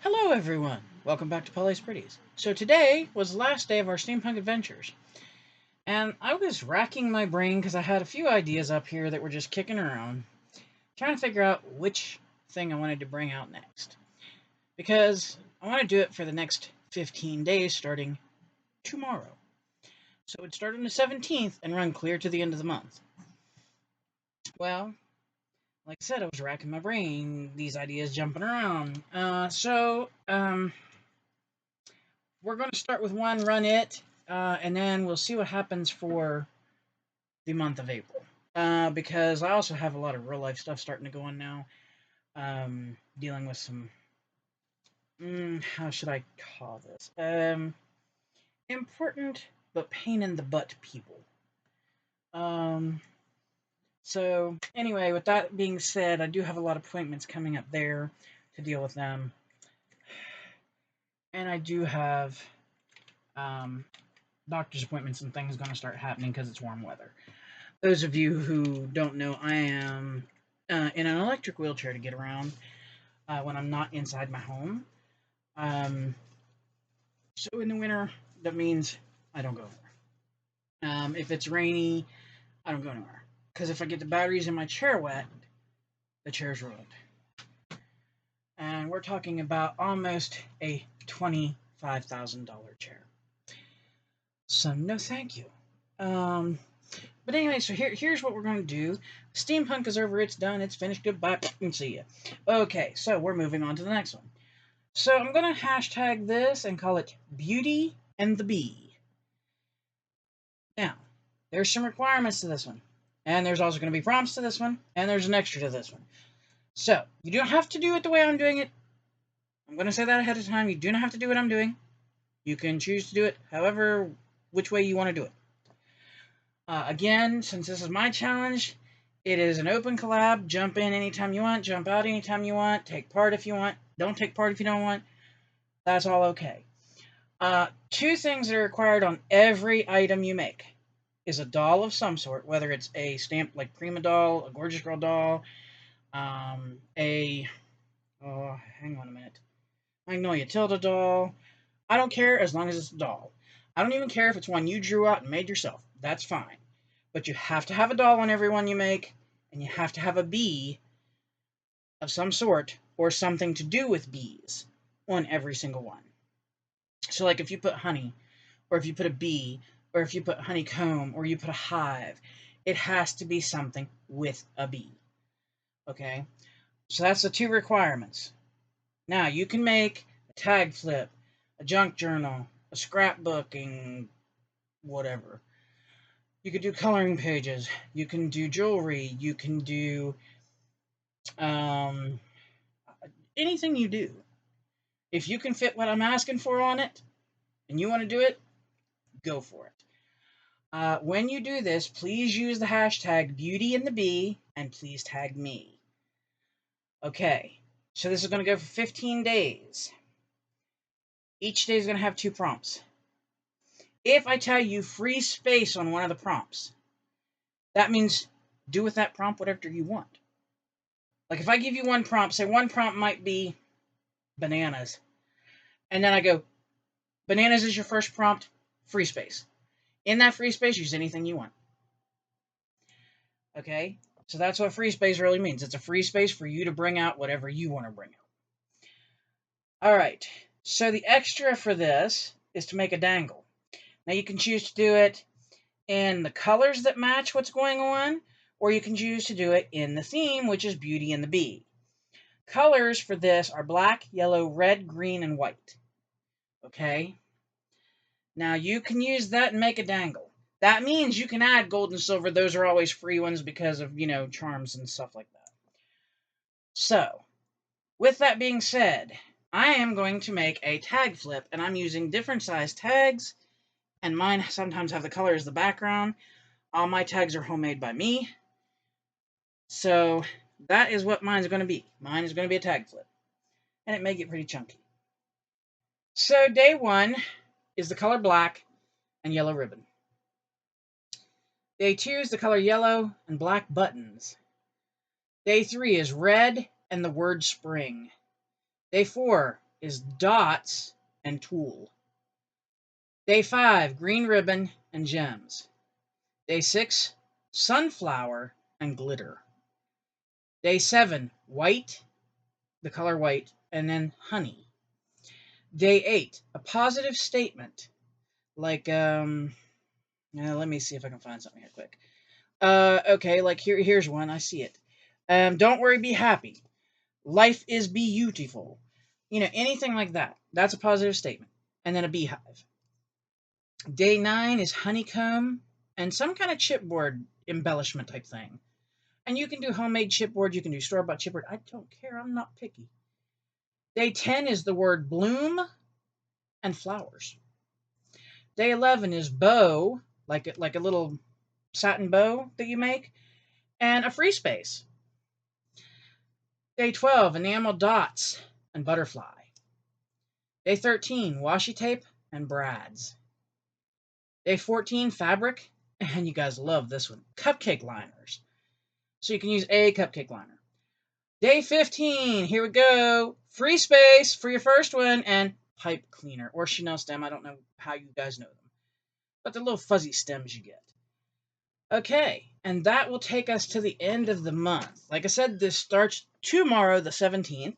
Hello everyone! Welcome back to Pretties. So today was the last day of our steampunk adventures. And I was racking my brain because I had a few ideas up here that were just kicking around, trying to figure out which thing I wanted to bring out next. Because I want to do it for the next 15 days starting tomorrow. So it would start on the 17th and run clear to the end of the month. Well, like I said, I was racking my brain, these ideas jumping around. We're going to start with one, run it, and then we'll see what happens for the month of April. Because I also have a lot of real life stuff starting to go on now. Dealing with some, how should I call this? Important but pain in the butt people. So anyway, with that being said, I do have a lot of appointments coming up there to deal with them. And I do have doctor's appointments and things going to start happening because it's warm weather. Those of you who don't know, I am in an electric wheelchair to get around when I'm not inside my home. So in the winter, that means I don't go anywhere. If it's rainy, I don't go anywhere. Because if I get the batteries in my chair wet, the chair's ruined. And we're talking about almost a $25,000 chair. So no thank you. But anyway, so here's what we're going to do. Steampunk is over, it's done, it's finished, goodbye, and see ya. Okay, so we're moving on to the next one. So I'm going to hashtag this and call it Beauty and the Bee. Now, there's some requirements to this one. And there's also going to be prompts to this one, and there's an extra to this one. So, you don't have to do it the way I'm doing it. I'm going to say that ahead of time. You do not have to do what I'm doing. You can choose to do it however, which way you want to do it. Again, since this is my challenge, it is an open collab. Jump in anytime you want, jump out anytime you want, take part if you want, don't take part if you don't want. That's all okay. Two things that are required on every item you make is a doll of some sort, whether it's a stamp like Prima doll, a Gorgeous Girl doll, hang on a minute, Magnolia Tilda doll. I don't care as long as it's a doll. I don't even care if it's one you drew out and made yourself. That's fine. But you have to have a doll on every one you make, and you have to have a bee of some sort or something to do with bees on every single one. So like if you put honey, or if you put a bee, or if you put honeycomb, or you put a hive, it has to be something with a bee. Okay? So that's the two requirements. Now, you can make a tag flip, a junk journal, a scrapbooking, whatever. You could do coloring pages. You can do jewelry. You can do anything you do. If you can fit what I'm asking for on it, and you want to do it, go for it. When you do this, please use the hashtag Beauty and the Bee, and please tag me. Okay, so this is going to go for 15 days. Each day is going to have 2 prompts. If I tell you free space on one of the prompts, that means do with that prompt whatever you want. Like if I give you one prompt, say one prompt might be bananas. And then I go, bananas is your first prompt, free space. In that free space, use anything you want. Okay? So that's what free space really means. It's a free space for you to bring out whatever you want to bring out. All right. So the extra for this is to make a dangle. Now you can choose to do it in the colors that match what's going on, or you can choose to do it in the theme, which is Beauty and the Bee. Colors for this are black, yellow, red, green, and white. Okay? Now you can use that and make a dangle. That means you can add gold and silver. Those are always free ones because of, charms and stuff like that. So, with that being said, I am going to make a tag flip, and I'm using different size tags, and mine sometimes have the color as the background. All my tags are homemade by me. So, that is what mine's going to be. Mine is going to be a tag flip, and it may get pretty chunky. So, day 1 is the color black and yellow ribbon. Day 2 is the color yellow and black buttons. Day 3 is red and the word spring. Day 4 is dots and tulle. Day 5, green ribbon and gems. Day 6, sunflower and glitter. Day 7, white, the color white, and then honey. Day 8, a positive statement, like, let me see if I can find something here quick. Okay, like here's one, I see it. Don't worry, be happy. Life is beautiful. Anything like that. That's a positive statement. And then a beehive. Day 9 is honeycomb and some kind of chipboard embellishment type thing. And you can do homemade chipboard, you can do store-bought chipboard. I don't care, I'm not picky. Day 10 is the word bloom and flowers. Day 11 is bow, like a little satin bow that you make, and a free space. Day 12, enamel dots and butterfly. Day 13, washi tape and brads. Day 14, fabric, and you guys love this one, cupcake liners. So you can use a cupcake liner. Day 15, here we go, free space for your first one, and pipe cleaner, or Chanel stem, I don't know how you guys know them. But the little fuzzy stems you get. Okay, and that will take us to the end of the month. Like I said, this starts tomorrow, the 17th.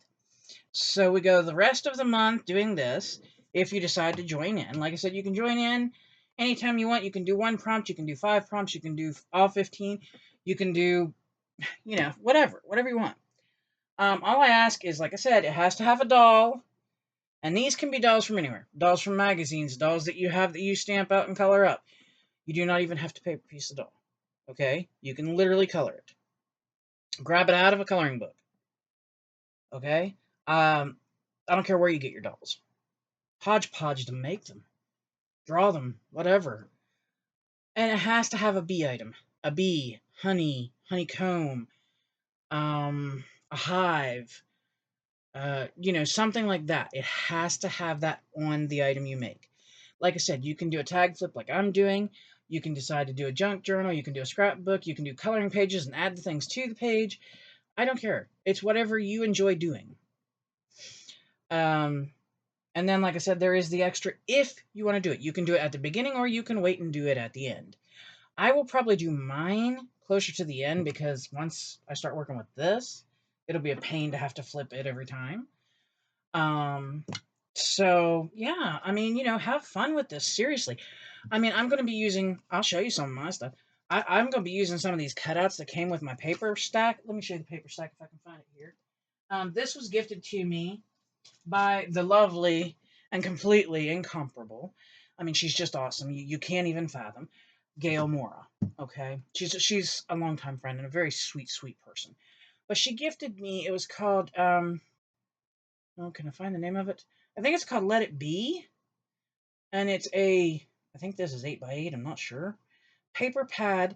So we go the rest of the month doing this, if you decide to join in. Like I said, you can join in anytime you want. You can do 1 prompt, you can do 5 prompts, you can do all 15. You can do, whatever you want. All I ask is, like I said, it has to have a doll. And these can be dolls from anywhere. Dolls from magazines, dolls that you have that you stamp out and color up. You do not even have to paper piece the doll. Okay? You can literally color it. Grab it out of a coloring book. Okay? I don't care where you get your dolls. Hodgepodge them, make them. Draw them, whatever. And it has to have a bee item. A bee, honey, honeycomb, a hive, something like that. It has to have that on the item you make. Like I said, you can do a tag flip like I'm doing. You can decide to do a junk journal. You can do a scrapbook. You can do coloring pages and add the things to the page. I don't care. It's whatever you enjoy doing. And then, like I said, there is the extra if you want to do it. You can do it at the beginning or you can wait and do it at the end. I will probably do mine closer to the end because once I start working with this, it'll be a pain to have to flip it every time. So, yeah, have fun with this, seriously. I'm going to be using, I'll show you some of my stuff. I'm going to be using some of these cutouts that came with my paper stack. Let me show you the paper stack if I can find it here. This was gifted to me by the lovely and completely incomparable. She's just awesome. You can't even fathom. Gail Mora, okay? She's a longtime friend and a very sweet, sweet person. But she gifted me, it was called, can I find the name of it? I think it's called Let It Be. And it's I think this is 8x8, I'm not sure. Paper pad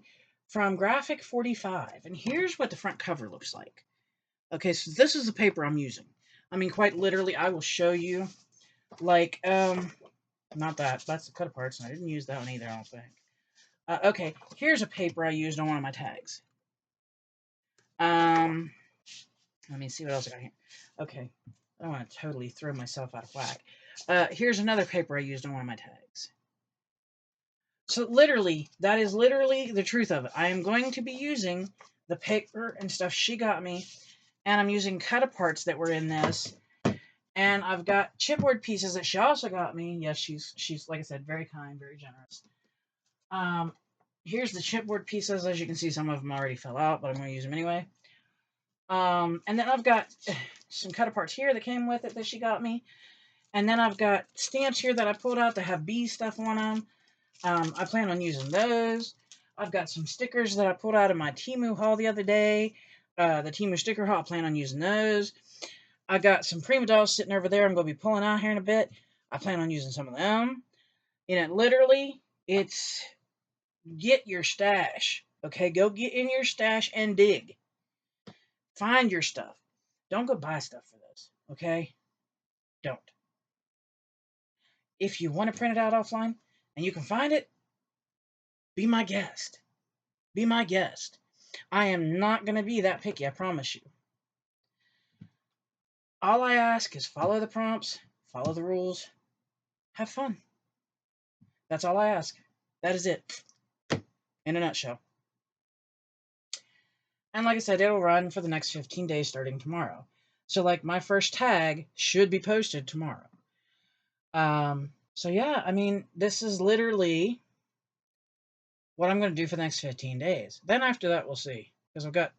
from Graphic 45. And here's what the front cover looks like. Okay, so this is the paper I'm using. Quite literally, I will show you. Like, not that. That's the cut aparts, and I didn't use that one either, I don't think. Okay, here's a paper I used on one of my tags. Let me see what else I got here. Okay, I don't want to totally throw myself out of whack. Here's another paper I used on one of my tags. So literally, that is literally the truth of it. I am going to be using the paper and stuff she got me, and I'm using cut aparts that were in this. And I've got chipboard pieces that she also got me. Yes, she's like I said, very kind, very generous. Here's the chipboard pieces. As you can see, some of them already fell out, but I'm going to use them anyway. And then I've got some cut aparts here that came with it that she got me. And then I've got stamps here that I pulled out that have bee stuff on them. I plan on using those. I've got some stickers that I pulled out of my Temu haul the other day. The Temu sticker haul, I plan on using those. I got some Prima dolls sitting over there I'm going to be pulling out here in a bit. I plan on using some of them. Literally, it's get your stash. Okay, go get in your stash and dig. Find your stuff. Don't go buy stuff for this. Okay? Don't. If you want to print it out offline and you can find it, be my guest. Be my guest. I am not going to be that picky, I promise you. All I ask is follow the prompts, follow the rules, have fun. That's all I ask. That is it, in a nutshell. And like I said, it'll run for the next 15 days starting tomorrow. So, like, my first tag should be posted tomorrow. So yeah, I mean, this is literally what I'm going to do for the next 15 days. Then after that, we'll see. Because I've got,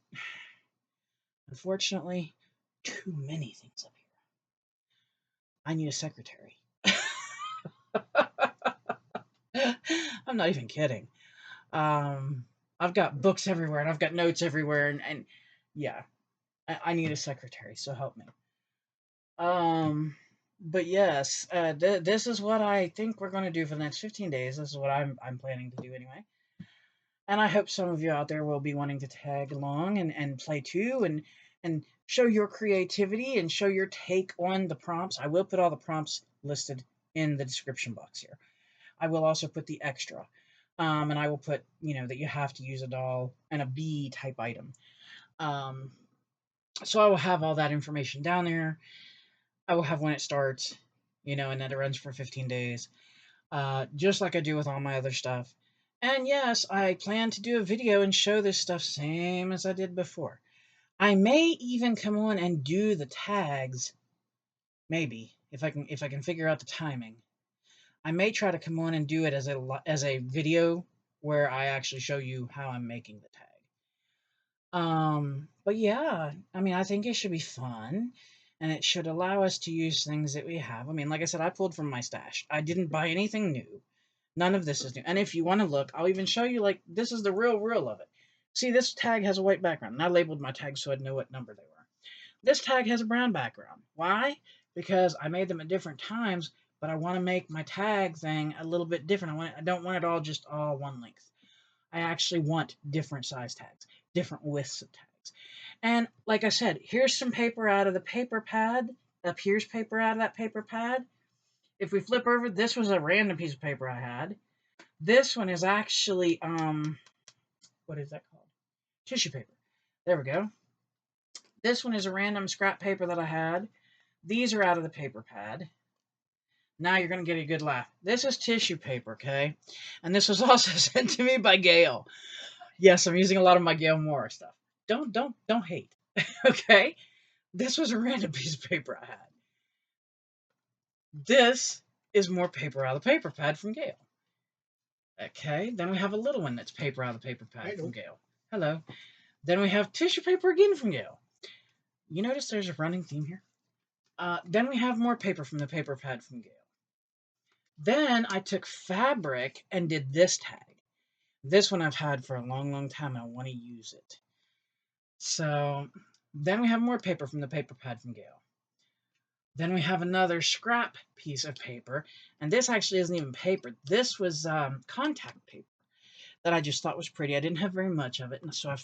unfortunately, too many things up here. I need a secretary. I'm not even kidding. I've got books everywhere, and I've got notes everywhere, and yeah, I need a secretary, so help me. But yes, this is what I think we're going to do for the next 15 days. This is what I'm planning to do anyway. And I hope some of you out there will be wanting to tag along and play too, and show your creativity and show your take on the prompts. I will put all the prompts listed in the description box here. I will also put the extra. And I will put, that you have to use a doll and a bee type item. So I will have all that information down there. I will have when it starts, and then it runs for 15 days, just like I do with all my other stuff. And yes, I plan to do a video and show this stuff same as I did before. I may even come on and do the tags, maybe, if I can figure out the timing. I may try to come on and do it as a video where I actually show you how I'm making the tag. But yeah, I mean, I think it should be fun, and it should allow us to use things that we have. I mean, like I said, I pulled from my stash. I didn't buy anything new. None of this is new. And if you want to look, I'll even show you, like, this is the real of it. See, this tag has a white background, and I labeled my tags so I'd know what number they were. This tag has a brown background. Why? Because I made them at different times, but I want to make my tag thing a little bit different. I don't want it all just all one length. I actually want different size tags, different widths of tags. And like I said, here's some paper out of the paper pad. Up here's paper out of that paper pad. If we flip over, this was a random piece of paper I had. This one is actually, what is that called? Tissue paper. There we go. This one is a random scrap paper that I had. These are out of the paper pad. Now you're going to get a good laugh. This is tissue paper, okay? And this was also sent to me by Gail. Yes, I'm using a lot of my Gail Moore stuff. Don't hate. Okay? This was a random piece of paper I had. This is more paper out of the paper pad from Gail. Okay, then we have a little one that's paper out of the paper pad from Gail. Hello. Then we have tissue paper again from Gail. You notice there's a running theme here? Then we have more paper from the paper pad from Gail. Then I took fabric and did this tag. This one I've had for a long time, and I want to use it. So then we have more paper from the paper pad from Gail. Then we have another scrap piece of paper, and this actually isn't even paper. This was contact paper that I just thought was pretty. I didn't have very much of it, and so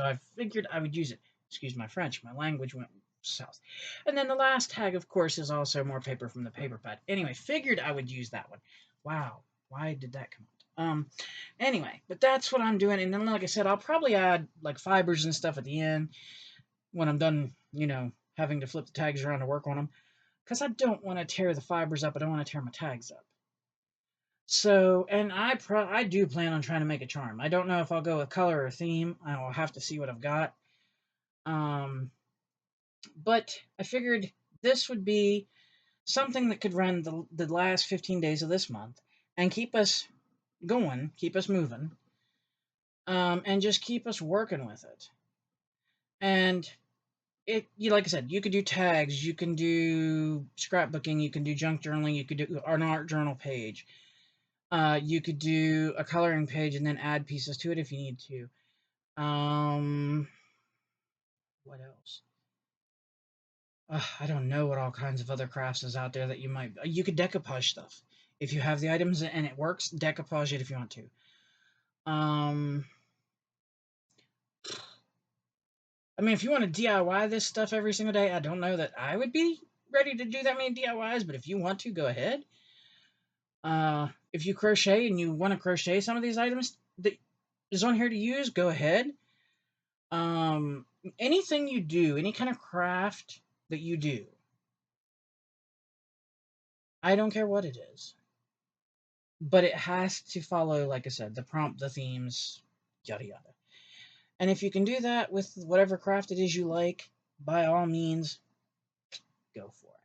I figured I would use it. Excuse my French, my language went south. And then the last tag, of course, is also more paper from the paper pad. Anyway, figured I would use that one. Wow, why did that come out? Anyway, but that's what I'm doing, and then like I said, I'll probably add like fibers and stuff at the end when I'm done, having to flip the tags around to work on them, because I don't want to tear the fibers up. I don't want to tear my tags up. So, and I do plan on trying to make a charm. I don't know if I'll go with color or theme. I'll have to see what I've got. But I figured this would be something that could run the last 15 days of this month and keep us going, keep us moving, and just keep us working with it. And like I said, you could do tags, you can do scrapbooking, you can do junk journaling, you could do an art journal page. You could do a coloring page and then add pieces to it if you need to. What else? I don't know what all kinds of other crafts is out there that you could decoupage stuff. If you have the items and it works, decoupage it if you want to. I mean, if you want to DIY this stuff every single day, I don't know that I would be ready to do that many DIYs, but if you want to, go ahead. If you crochet and you want to crochet some of these items that is on here to use, go ahead. Anything you do, any kind of craft that you do, I don't care what it is, but it has to follow, like I said, the prompt, the themes, yada yada. And if you can do that with whatever craft it is you like, by all means, go for it.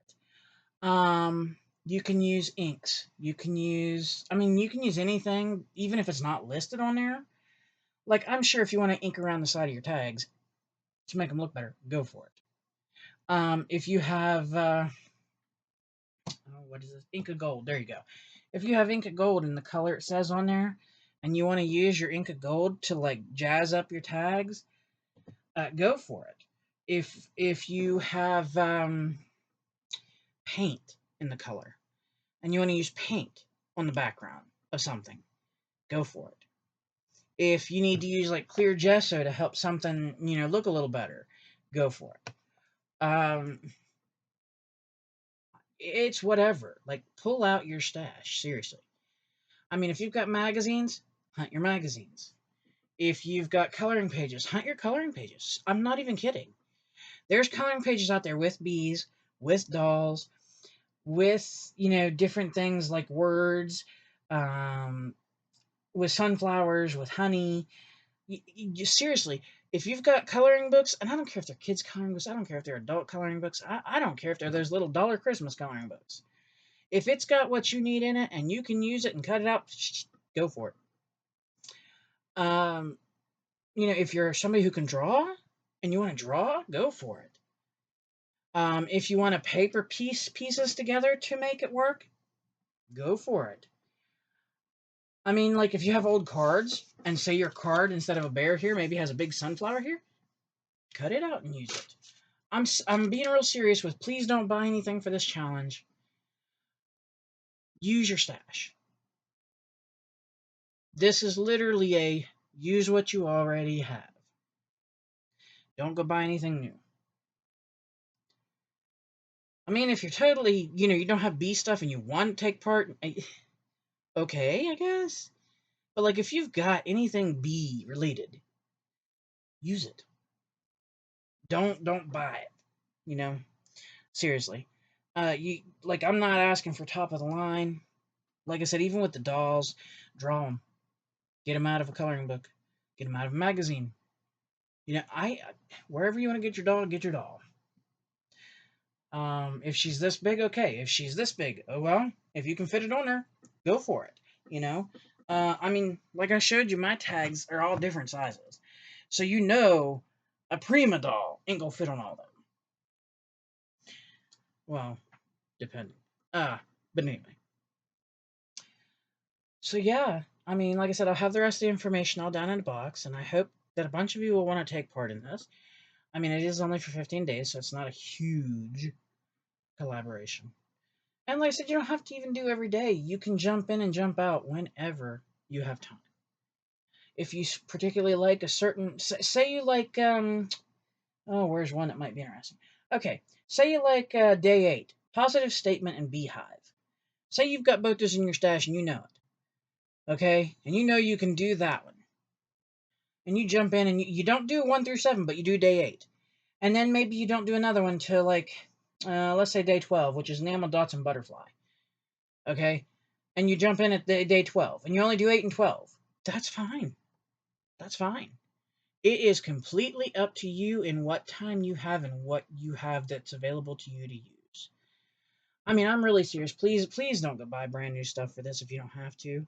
You can use inks. You can use, you can use anything, even if it's not listed on there. Like, I'm sure if you want to ink around the side of your tags to make them look better, go for it. If you have, what is this? Ink of Gold. There you go. If you have ink of gold and the color it says on there, and you want to use your ink of gold to like jazz up your tags, go for it. If you have paint in the color and you want to use paint on the background of something, go for it. If you need to use like clear gesso to help something, look a little better, go for it. It's whatever. Like, pull out your stash, seriously. If you've got magazines, hunt your magazines. If you've got coloring pages, hunt your coloring pages. I'm not even kidding. There's coloring pages out there with bees, with dolls, with, different things like words, with sunflowers, with honey. Seriously, if you've got coloring books, and I don't care if they're kids' coloring books, I don't care if they're adult coloring books, I don't care if they're those little dollar Christmas coloring books. If it's got what you need in it and you can use it and cut it out, go for it. If you're somebody who can draw and you want to draw, go for it. If you want to paper pieces together to make it work, go for it. Like if you have old cards and say your card, instead of a bear here, maybe has a big sunflower here, cut it out and use it. I'm being real serious with, please don't buy anything for this challenge. Use your stash. This is literally a use what you already have. Don't go buy anything new. If you're totally, you don't have bee stuff and you want to take part, okay, I guess. But like, if you've got anything bee related, use it. Don't buy it. Seriously. I'm not asking for top of the line. Like I said, even with the dolls, draw them. Get them out of a coloring book. Get them out of a magazine. Wherever you want to get your doll, get your doll. If she's this big, okay. If she's this big, oh well. If you can fit it on her, go for it. Like I showed you, my tags are all different sizes. So a prima doll ain't gonna fit on all of them. Well, depending. But anyway. So yeah, like I said, I'll have the rest of the information all down in a box, and I hope that a bunch of you will want to take part in this. It is only for 15 days, so it's not a huge collaboration. And like I said, you don't have to even do every day. You can jump in and jump out whenever you have time. If you particularly like a certain, say you like, where's one that might be interesting? Okay, say you like day 8, positive statement and beehive. Say you've got both those in your stash and you know it. Okay, and you can do that one. And you jump in and you don't do 1 through 7, but you do day 8. And then maybe you don't do another one till like, let's say day 12, which is enamel, dots, and butterfly. Okay? And you jump in at day 12, and you only do 8 and 12. That's fine. That's fine. It is completely up to you in what time you have and what you have that's available to you to use. I'm really serious. Please don't go buy brand new stuff for this if you don't have to.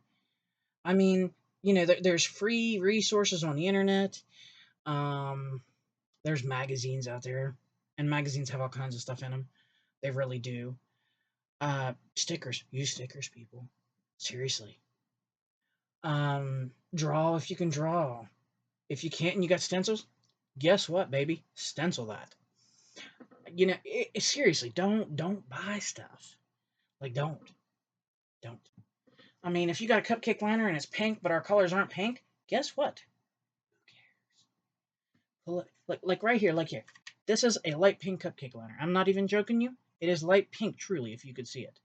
There's free resources on the internet. There's magazines out there, and magazines have all kinds of stuff in them. They really do. Stickers. Use stickers, people. Seriously. Draw if you can draw. If you can't and you got stencils, guess what, baby? Stencil that. Seriously, don't buy stuff. Like, don't. If you got a cupcake liner and it's pink, but our colors aren't pink, guess what? Who cares? Like right here, like here. This is a light pink cupcake liner. I'm not even joking you. It is light pink, truly, if you could see it.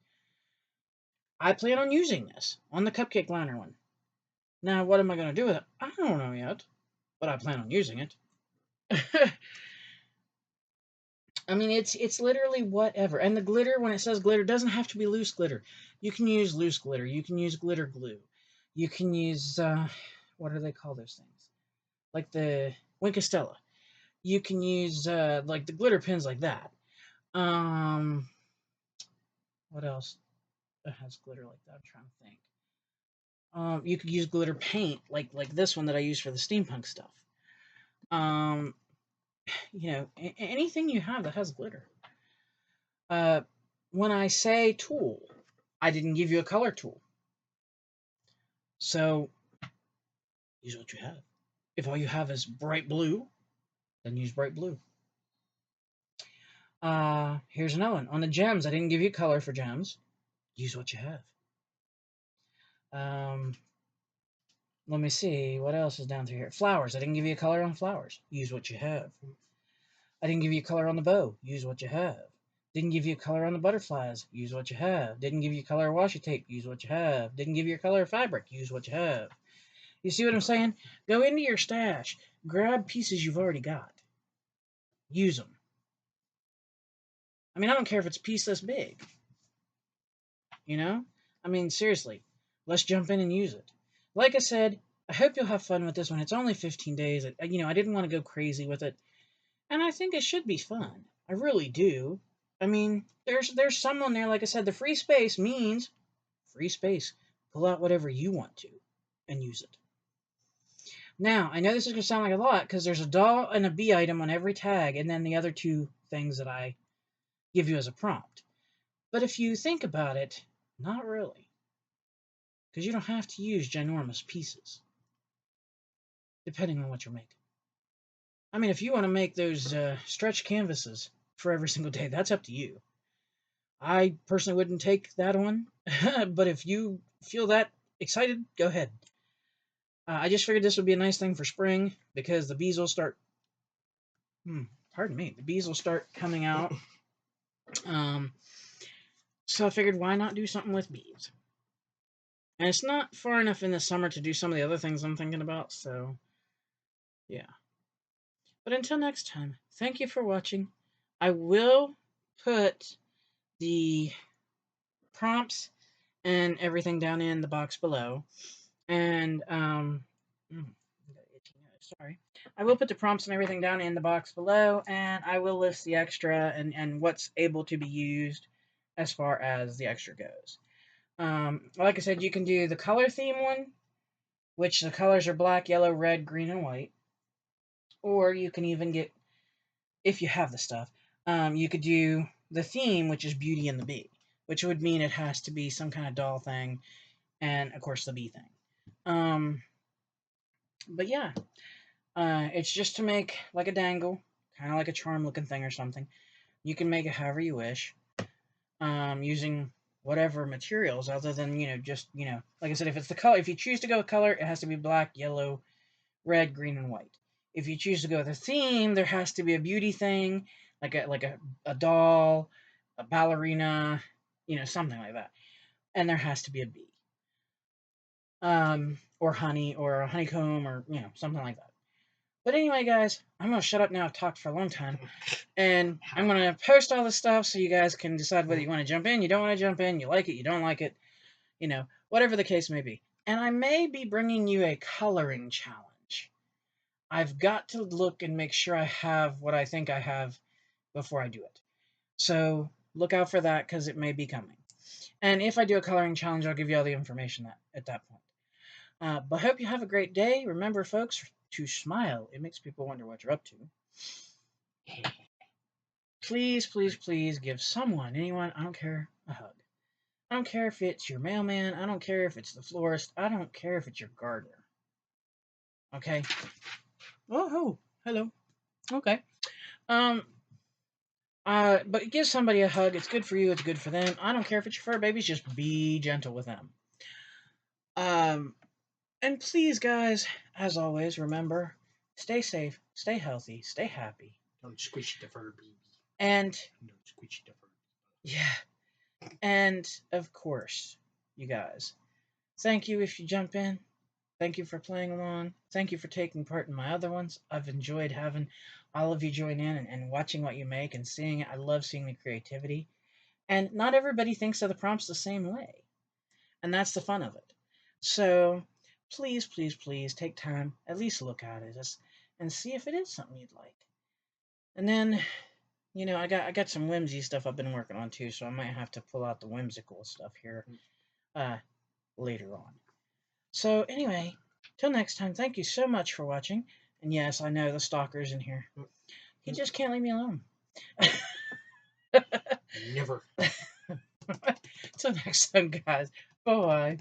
I plan on using this on the cupcake liner one. Now, what am I going to do with it? I don't know yet, but I plan on using it. I mean, it's literally whatever. And the glitter, when it says glitter, doesn't have to be loose glitter. You can use loose glitter. You can use glitter glue. You can use what do they call those things? Like the Winkostella. You can use like the glitter pins like that. Um, what else has glitter like that? I'm trying to think. You could use glitter paint like this one that I use for the steampunk stuff. Um, anything you have that has glitter. Uh, when I say tool, I didn't give you a color tool. So use what you have. If all you have is bright blue, then use bright blue. Here's another one. On the gems, I didn't give you color for gems. Use what you have. Let me see. What else is down through here? Flowers. I didn't give you a color on flowers. Use what you have. I didn't give you a color on the bow. Use what you have. Didn't give you a color on the butterflies. Use what you have. Didn't give you a color of washi tape. Use what you have. Didn't give you a color of fabric. Use what you have. You see what I'm saying? Go into your stash. Grab pieces you've already got. Use them. I mean, I don't care if it's a piece this big. You know? I mean, seriously. Let's jump in and use it. Like I said, I hope you'll have fun with this one. It's only 15 days. I didn't want to go crazy with it. And I think it should be fun. I really do. I mean, there's some on there, like I said, the free space means free space. Pull out whatever you want to and use it. Now, I know this is going to sound like a lot because there's a doll and a bee item on every tag, and then the other two things that I give you as a prompt. But if you think about it, not really. Because you don't have to use ginormous pieces, depending on what you're making. I mean, if you want to make those stretch canvases for every single day, that's up to you. I personally wouldn't take that on, but if you feel that excited, go ahead. I just figured this would be a nice thing for spring because the bees will start. Pardon me. The bees will start coming out. So I figured, why not do something with bees? And it's not far enough in the summer to do some of the other things I'm thinking about. So, yeah. But until next time, thank you for watching. I will put the prompts and everything down in the box below. And, sorry. I will put the prompts and everything down in the box below, and I will list the extra and what's able to be used as far as the extra goes. Like I said, you can do the color theme one, which the colors are black, yellow, red, green, and white. Or you can even get, if you have the stuff, you could do the theme, which is Beauty and the Bee, which would mean it has to be some kind of doll thing, and of course the bee thing. But yeah, it's just to make like a dangle, kind of like a charm looking thing or something. You can make it however you wish, using whatever materials other than, like I said, if it's the color, if you choose to go with color, it has to be black, yellow, red, green, and white. If you choose to go with a theme, there has to be a beauty thing, like a doll, a ballerina, something like that. And there has to be a bee. Or honey, or a honeycomb, or, something like that. But anyway, guys, I'm going to shut up now. I've talked for a long time. And I'm going to post all this stuff so you guys can decide whether you want to jump in, you don't want to jump in, you like it, you don't like it, whatever the case may be. And I may be bringing you a coloring challenge. I've got to look and make sure I have what I think I have before I do it. So look out for that because it may be coming. And if I do a coloring challenge, I'll give you all the information at that point. But I hope you have a great day. Remember, folks, to smile. It makes people wonder what you're up to. Please, please, please give someone, anyone, I don't care, a hug. I don't care if it's your mailman. I don't care if it's the florist. I don't care if it's your gardener. Okay? Oh, hello. Okay. But give somebody a hug. It's good for you. It's good for them. I don't care if it's your fur babies. Just be gentle with them. And please, guys, as always, remember, stay safe, stay healthy, stay happy. Don't squish the fur baby. And don't squish the fur. Yeah. And of course, you guys, thank you if you jump in. Thank you for playing along. Thank you for taking part in my other ones. I've enjoyed having all of you join in and watching what you make and seeing it. I love seeing the creativity. And not everybody thinks of the prompts the same way. And that's the fun of it. So please, please, please take time, at least look at it and see if it is something you'd like. And then, I got some whimsy stuff I've been working on too, so I might have to pull out the whimsical stuff here later on. So anyway, till next time, thank you so much for watching. And yes, I know the stalker's in here. He just can't leave me alone. Never. Till next time, guys. Bye-bye.